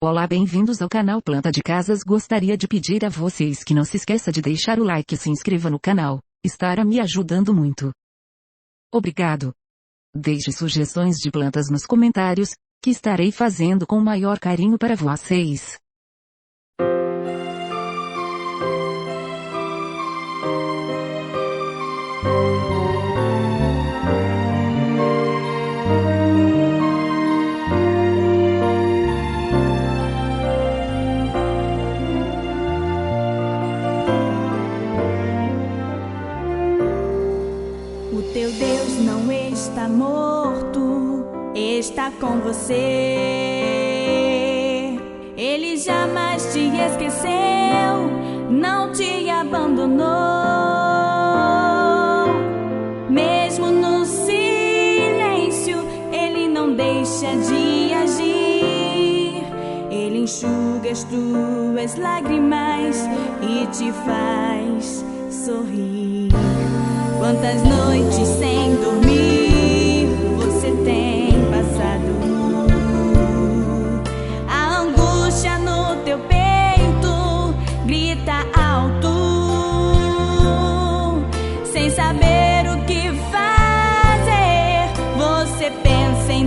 Olá, bem-vindos ao canal Planta de Casas. Gostaria de pedir a vocês que não se esqueça de deixar o like e se inscreva no canal, estará me ajudando muito. Obrigado. Deixe sugestões de plantas nos comentários, que estarei fazendo com o maior carinho para vocês. O teu Deus não está morto, está com você. Ele jamais te esqueceu, não te abandonou. Mesmo no silêncio, Ele não deixa de agir. Ele enxuga as tuas lágrimas e te faz sorrir. Quantas noites sem